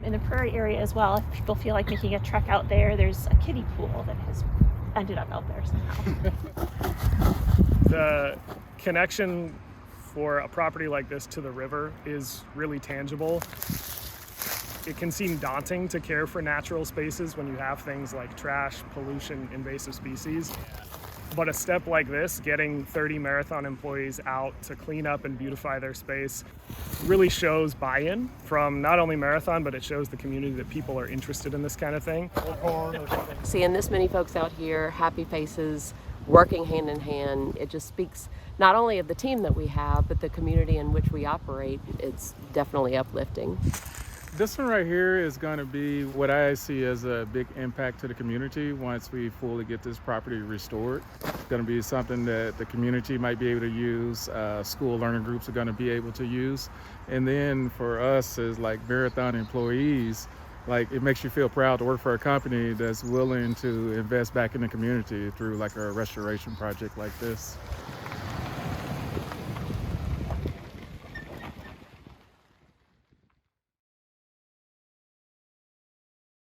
In the prairie area as well, if people feel like making a trek out there, there's a kiddie pool that has ended up out there somehow. The connection for a property like this to the river is really tangible. It can seem daunting to care for natural spaces when you have things like trash, pollution, invasive species. But a step like this, getting 30 marathon employees out to clean up and beautify their space, really shows buy-in from not only Marathon, but it shows the community that people are interested in this kind of thing. Seeing this many folks out here, happy faces, working hand in hand, it just speaks not only of the team that we have, but the community in which we operate. It's definitely uplifting. This one right here is going to be what I see as a big impact to the community once we fully get this property restored. It's going to be something that the community might be able to use, school learning groups are going to be able to use. And then for us as like Marathon employees, like it makes you feel proud to work for a company that's willing to invest back in the community through like a restoration project like this.